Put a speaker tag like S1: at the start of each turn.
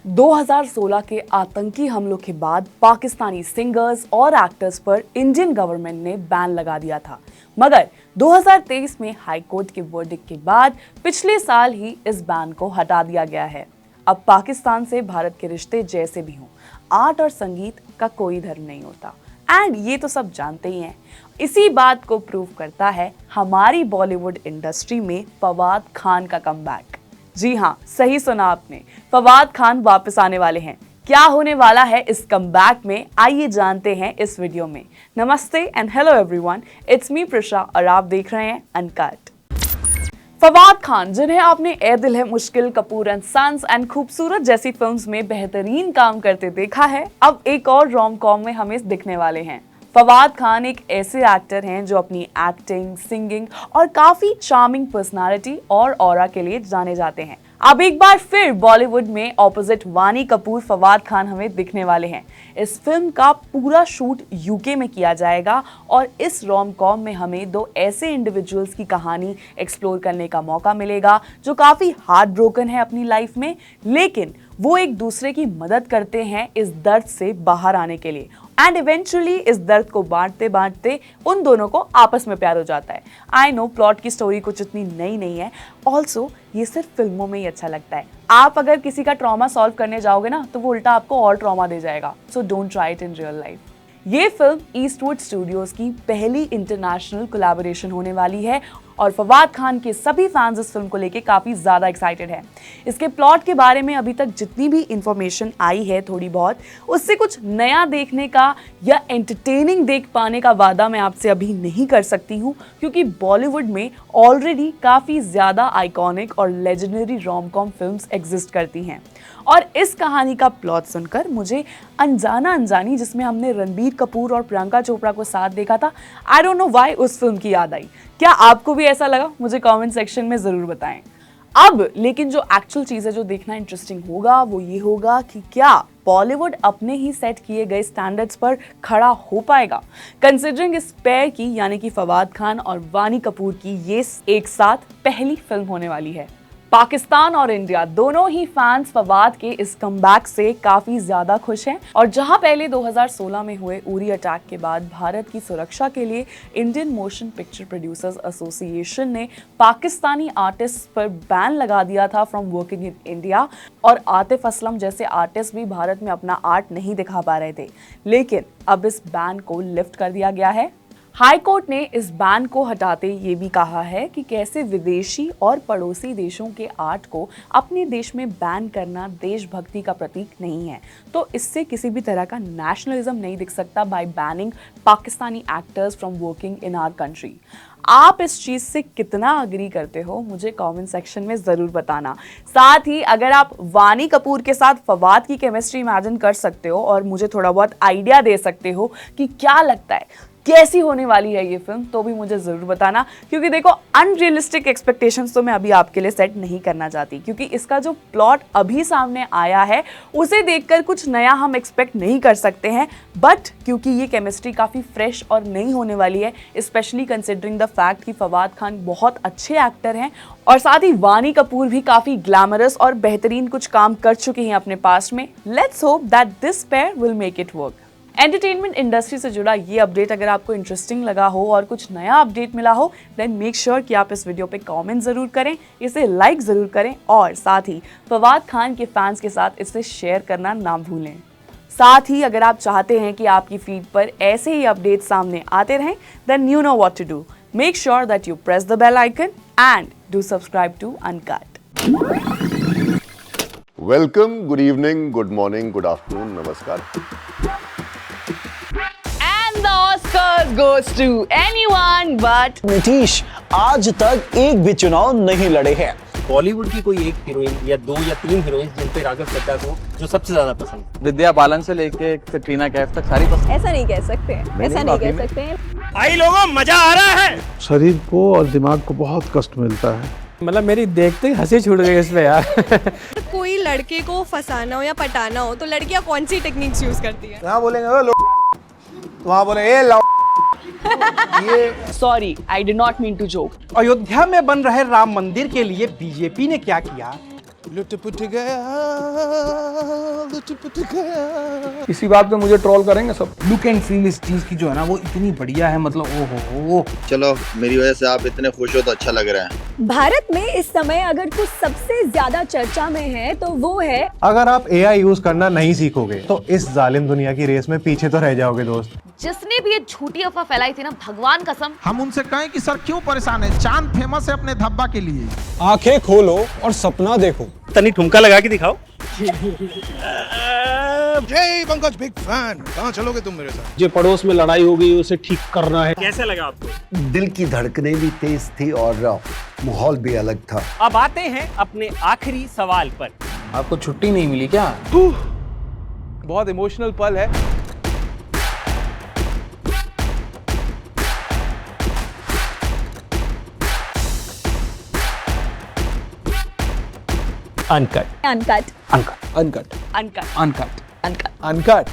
S1: 2016 के आतंकी हमलों के बाद पाकिस्तानी सिंगर्स और एक्टर्स पर इंडियन गवर्नमेंट ने बैन लगा दिया था, मगर 2023 में हाई कोर्ट के वर्डिक्ट के बाद पिछले साल ही इस बैन को हटा दिया गया है। अब पाकिस्तान से भारत के रिश्ते जैसे भी हों, आर्ट और संगीत का कोई धर्म नहीं होता। एंड ये तो सब जानते ही हैं। इसी बात को प्रूव करता है हमारी बॉलीवुड इंडस्ट्री में फवाद खान का कमबैक। जी हाँ, सही सुना आपने, फवाद खान वापस आने वाले हैं। क्या होने वाला है इस कमबैक में, आइए जानते हैं इस वीडियो में। नमस्ते and hello everyone, it's me Prisha और आप देख रहे हैं अनकट। फवाद खान, जिन्हें आपने ए दिल है मुश्किल, कपूर एंड सन्स एंड खूबसूरत जैसी फिल्म्स में बेहतरीन काम करते देखा है, अब एक और रोम कॉम में हमें दिखने वाले हैं। फवाद खान एक ऐसे एक्टर हैं जो अपनी एक्टिंग, सिंगिंग और काफी चार्मिंग पर्सनालिटी और ऑरा के लिए जाने जाते हैं। अब एक बार फिर बॉलीवुड में ऑपोजिट वानी कपूर फवाद खान हमें दिखने वाले हैं। इस फिल्म का पूरा शूट यूके में किया जाएगा और इस रोम कॉम में हमें दो ऐसे इंडिविजुअल्स की कहानी एक्सप्लोर करने का मौका मिलेगा जो काफी हार्ट ब्रोकन है अपनी लाइफ में, लेकिन वो एक दूसरे की मदद करते हैं इस दर्द से बाहर आने के लिए। एंड इवेंचुअली इस दर्द को बांटते बांटते उन दोनों को आपस में प्यार हो जाता है। आई नो प्लॉट की स्टोरी कुछ इतनी नई नहीं है, ऑल्सो ये सिर्फ फिल्मों में ही अच्छा लगता है। आप अगर किसी का ट्रॉमा सॉल्व करने जाओगे ना तो वो उल्टा आपको और ट्रॉमा दे जाएगा। So don't try it in real life. ये फिल्म ईस्टवुड स्टूडियोज की पहली इंटरनेशनल कोलैबोरेशन होने वाली है और फवाद खान के सभी फैंस इस फिल्म को लेके काफी ज्यादा एक्साइटेड हैं। इसके प्लॉट के बारे में अभी तक जितनी भी इंफॉर्मेशन आई है थोड़ी बहुत, उससे कुछ नया देखने का या एंटरटेनिंग देख पाने का वादा मैं आपसे अभी नहीं कर सकती हूँ, क्योंकि बॉलीवुड में ऑलरेडी काफी ज्यादा आइकॉनिक और legendary rom com films exist करती हैं। और इस कहानी का प्लॉट सुनकर मुझे अनजाना अनजानी, जिसमें हमने रणबीर कपूर और प्रियंका चोपड़ा को साथ देखा था, आई डोंट नो व्हाई उस फिल्म की याद आई। क्या आपको भी ऐसा लगा? मुझे कमेंट सेक्शन में जरूर बताएं। अब लेकिन जो एक्चुअल चीज है जो देखना इंटरेस्टिंग होगा वो ये होगा कि क्या बॉलीवुड अपने ही सेट किए गए स्टैंडर्ड्स पर खड़ा हो पाएगा, कंसिडरिंग इस पेयर की यानी कि फवाद खान और वानी कपूर की ये एक साथ पहली फिल्म होने वाली है। पाकिस्तान और इंडिया दोनों ही फैंस फवाद के इस कमबैक से काफी ज्यादा खुश हैं और जहां पहले 2016 में हुए उरी अटैक के बाद भारत की सुरक्षा के लिए Indian motion picture producers association ने पाकिस्तानी आर्टिस्ट पर बैन लगा दिया था फ्रॉम वर्किंग इन इंडिया, और आतिफ असलम जैसे आर्टिस्ट भी भारत में अपना आर्ट नहीं दिखा पा रहे थे, लेकिन अब इस बैन को लिफ्ट कर दिया गया है। हाई कोर्ट ने इस बैन को हटाते ये भी कहा है कि कैसे विदेशी और पड़ोसी देशों के आर्ट को अपने देश में बैन करना देशभक्ति का प्रतीक नहीं है, तो इससे किसी भी तरह का नेशनलिज्म नहीं दिख सकता by banning Pakistani actors from working in our country. आप इस चीज से कितना अग्री करते हो मुझे कमेंट सेक्शन में जरूर बताना। साथ ही अगर आप वानी कपूर के साथ फवाद की केमिस्ट्री इमेजिन कर सकते हो और मुझे थोड़ा बहुत आइडिया दे सकते हो कि क्या लगता है कैसी होने वाली है ये फिल्म, तो भी मुझे जरूर बताना, क्योंकि देखो अनरियलिस्टिक एक्सपेक्टेशंस तो मैं अभी आपके लिए सेट नहीं करना चाहती, क्योंकि इसका जो प्लॉट अभी सामने आया है उसे देखकर कुछ नया हम एक्सपेक्ट नहीं कर सकते हैं, बट क्योंकि ये केमिस्ट्री काफी फ्रेश और नई होने वाली है, स्पेशली कंसिडरिंग द फैक्ट कि फवाद खान बहुत अच्छे एक्टर हैं और साथ ही वानी कपूर भी काफी ग्लैमरस और बेहतरीन कुछ काम कर चुके हैं अपने पास्ट में। Let's hope that this pair will make it work. Entertainment industry से जुड़ा ये अपडेट अगर आपको इंटरेस्टिंग लगा हो और कुछ नया अपडेट मिला हो, देन मेक श्योर कि आप इस वीडियो पे कमेंट जरूर करें, इसे लाइक जरूर करें और साथ ही फवाद खान के फैंस के साथ इसे शेयर करना ना भूलें। साथ ही अगर आप चाहते हैं कि आपकी फीड पर ऐसे ही अपडेट सामने आते रहें, then you know what to do. Make sure that you press the bell icon and do subscribe to Uncut.
S2: Welcome, good evening, good morning, good afternoon, नमस्कार।
S1: The Oscars goes to anyone but
S3: Nitish आज तक एक भी चुनाव नहीं लड़े हैं।
S4: बॉलीवुड की कोई एक हीरोइन या दो या तीन हीरोइन जिन पे राघव चड्ढा को जो सबसे ज्यादा पसंद,
S5: विद्या बालन से लेके कटरीना कैफ तक सारी पसंद।
S6: ऐसा नहीं कह सकते हैं, ऐसा नहीं कह सकते हैं।
S4: आई लोगों मजा आ रहा है।
S7: शरीर को और दिमाग को बहुत कष्ट मिलता है।
S4: मतलब मेरी देखते ही हंसी छूट गई इसमें यार।
S6: कोई लड़के को फंसाना हो या पटाना हो तो लड़कियां कौन सी टेक्निक्स यूज करती है?
S8: यहाँ बोलेंगे वहाँ बोले ए ये
S1: sorry, I did not mean to joke.
S9: Ayodhya में बन रहे राम मंदिर के लिए बीजेपी ने क्या किया?
S8: लुट पुट गया
S9: इसी बात पे मुझे ट्रोल करेंगे सब।
S8: लुक एंड फील इस चीज की जो है ना वो इतनी बढ़िया है, मतलब ओहो।
S10: चलो मेरी वजह से आप इतने खुश हो तो अच्छा लग रहा है।
S11: भारत में इस समय अगर कुछ सबसे ज्यादा चर्चा में है तो वो है,
S8: अगर आप एआई यूज करना नहीं सीखोगे तो इस जालिम दुनिया की रेस में पीछे तो रह जाओगे दोस्त।
S12: जिसने भी ये झूठी अफवाह फैलाई थी ना, भगवान कसम
S9: हम उनसे कहें कि सर क्यों परेशान है, चांद फेमस है अपने धब्बा के लिए।
S3: आंखें खोलो और सपना देखो।
S4: तनी ठुमका लगा के दिखाओ।
S8: जय पंकज, बिग फैन। कहाँ चलोगे तुम मेरे साथ?
S7: जो पड़ोस में लड़ाई हो गई उसे ठीक करना है।
S4: कैसे लगा आपको?
S10: दिल की धड़कनें भी तेज थी और माहौल भी अलग था।
S4: अब आते हैं अपने आखिरी सवाल पर।
S5: आपको छुट्टी नहीं मिली क्या?
S9: बहुत इमोशनल पल है।
S4: Uncut
S11: uncut
S9: uncut
S1: uncut
S9: uncut
S1: uncut
S8: uncut